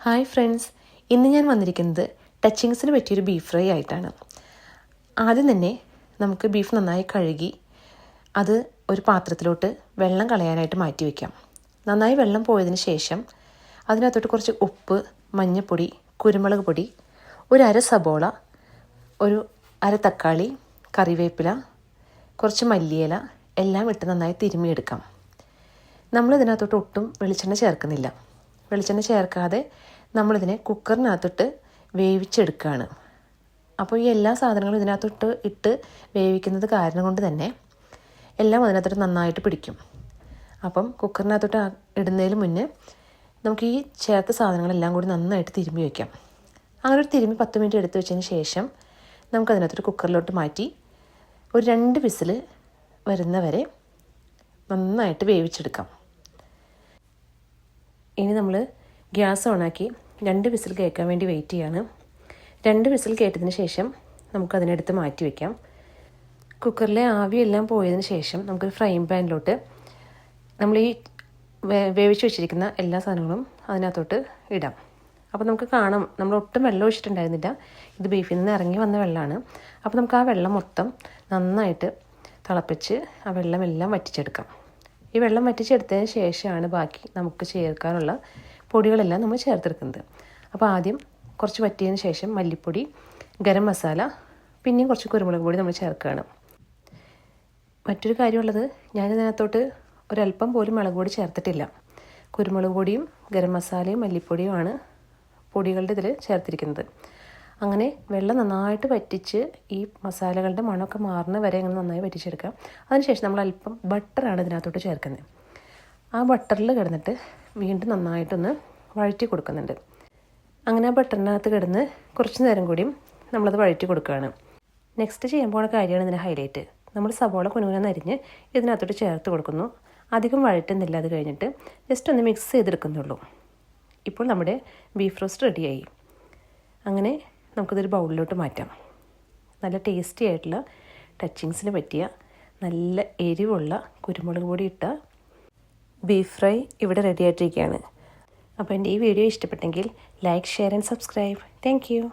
Hi friends, ഇന്ന് ഞാൻ വന്നിരിക്കുന്നത് ടച്ചിങ്സിന് പറ്റിയൊരു ബീഫ് ഫ്രൈ ആയിട്ടാണ്. ആദ്യം തന്നെ നമുക്ക് ബീഫ് നന്നായി കഴുകി അത് ഒരു പാത്രത്തിലോട്ട് വെള്ളം കളയാനായിട്ട് മാറ്റി വയ്ക്കാം. നന്നായി വെള്ളം പോയതിന് ശേഷം അതിനകത്തോട്ട് കുറച്ച് ഉപ്പ്, മഞ്ഞൾപ്പൊടി, കുരുമുളക് പൊടി, ഒരു അര സബോള, ഒരു അര തക്കാളി, കറിവേപ്പില, കുറച്ച് മല്ലിയില എല്ലാം ഇട്ട് നന്നായി തിരുമ്മിയെടുക്കാം. നമ്മളിതിനകത്തോട്ട് ഒട്ടും വെളിച്ചെണ്ണ ചേർക്കുന്നില്ല. വെളിച്ചെണ്ണ ചേർക്കാതെ നമ്മളിതിനെ കുക്കറിനകത്തിട്ട് വേവിച്ചെടുക്കുകയാണ്. അപ്പോൾ ഈ എല്ലാ സാധനങ്ങളും ഇതിനകത്തോട്ട് ഇട്ട് വേവിക്കുന്നത് കാരണം കൊണ്ട് തന്നെ എല്ലാം അതിനകത്തോട്ട് നന്നായിട്ട് പിടിക്കും. അപ്പം കുക്കറിനകത്തോട്ട് ഇടുന്നതിന് മുന്നേ നമുക്ക് ഈ ചേർത്ത സാധനങ്ങളെല്ലാം കൂടി നന്നായിട്ട് തിരുമ്മി വയ്ക്കാം. അങ്ങനെ ഒരു തിരുമ്മി 10 മിനിറ്റ് എടുത്ത് വെച്ചതിന് ശേഷം നമുക്കതിനകത്തോട്ട് കുക്കറിലോട്ട് മാറ്റി ഒരു 2 വിസിൽ വരുന്നവരെ നന്നായിട്ട് വേവിച്ചെടുക്കാം. ഇനി നമ്മൾ ഗ്യാസ് ഓണാക്കി 2 വിസിൽ കേൾക്കാൻ വേണ്ടി വെയിറ്റ് ചെയ്യാണ്. 2 വിസിൽ കേട്ടതിന് ശേഷം നമുക്കതിനെടുത്ത് മാറ്റി വയ്ക്കാം. കുക്കറിലെ ആവിയെല്ലാം പോയതിന് ശേഷം നമുക്കൊരു ഫ്രൈങ് പാനിലോട്ട് നമ്മൾ ഈ വേവിച്ച് വെച്ചിരിക്കുന്ന എല്ലാ സാധനങ്ങളും അതിനകത്തോട്ട് ഇടാം. അപ്പോൾ നമുക്ക് കാണാം, നമ്മൾ ഒട്ടും വെള്ളം ഒഴിച്ചിട്ടുണ്ടായിരുന്നില്ല. ഇത് ബീഫിൽ നിന്ന് ഇറങ്ങി വന്ന വെള്ളമാണ്. അപ്പോൾ നമുക്ക് ആ വെള്ളം മൊത്തം നന്നായിട്ട് തിളപ്പിച്ച് ആ വെള്ളമെല്ലാം വറ്റിച്ചെടുക്കാം. ഈ വെള്ളം വറ്റിച്ചെടുത്തതിന് ശേഷമാണ് ബാക്കി നമുക്ക് ചേർക്കാനുള്ള പൊടികളെല്ലാം നമ്മൾ ചേർത്തെടുക്കുന്നത്. അപ്പോൾ ആദ്യം കുറച്ച് വറ്റിയതിന് ശേഷം മല്ലിപ്പൊടി, ഗരം മസാല, പിന്നെയും കുറച്ച് കുരുമുളക് പൊടി നമ്മൾ ചേർക്കുകയാണ്. മറ്റൊരു കാര്യമുള്ളത്, ഞാനിതിനകത്തോട്ട് ഒരല്പം പോലും മുളക് പൊടി ചേർത്തിട്ടില്ല. കുരുമുളക് പൊടിയും ഗരം മസാലയും മല്ലിപ്പൊടിയുമാണ് പൊടികളുടെ ഇതിൽ ചേർത്തിരിക്കുന്നത്. അങ്ങനെ വെള്ളം നന്നായിട്ട് വറ്റിച്ച് ഈ മസാലകളുടെ മണമൊക്കെ മാറുന്ന വരെ അങ്ങനെ നന്നായി വറ്റിച്ചെടുക്കാം. അതിനുശേഷം നമ്മൾ അല്പം ബട്ടറാണ് ഇതിനകത്തോട്ട് ചേർക്കുന്നത്. ആ ബട്ടറിൽ കിടന്നിട്ട് വീണ്ടും നന്നായിട്ടൊന്ന് വഴറ്റി കൊടുക്കുന്നുണ്ട്. അങ്ങനെ ആ ബട്ടറിനകത്ത് കിടന്ന് കുറച്ച് നേരം കൂടിയും നമ്മളത് വഴറ്റി കൊടുക്കുകയാണ്. നെക്സ്റ്റ് ചെയ്യാൻ പോകുന്ന കാര്യമാണ് ഇതിൻ്റെ ഹൈലൈറ്റ്. നമ്മൾ സവോള കുനുകുനാന്ന് അരിഞ്ഞ് ഇതിനകത്തോട്ട് ചേർത്ത് കൊടുക്കുന്നു. അധികം വഴറ്റുന്നില്ല. അത് കഴിഞ്ഞിട്ട് ജസ്റ്റ് ഒന്ന് മിക്സ് ചെയ്തെടുക്കുന്നുള്ളൂ. ഇപ്പോൾ നമ്മുടെ ബീഫ് റോസ്റ്റ് റെഡിയായി. അങ്ങനെ നമുക്കിതൊരു ബൗളിലോട്ട് മാറ്റാം. നല്ല ടേസ്റ്റി ആയിട്ടുള്ള ടച്ചിങ്സിന് പറ്റിയ നല്ല എരിവുള്ള കുരുമുളക് പൊടി ഇട്ട ബീഫ് ഫ്രൈ ഇവിടെ റെഡി ആയിട്ടിരിക്കുകയാണ്. അപ്പോൾ എൻ്റെ ഈ വീഡിയോ ഇഷ്ടപ്പെട്ടെങ്കിൽ like, share and subscribe. Thank you.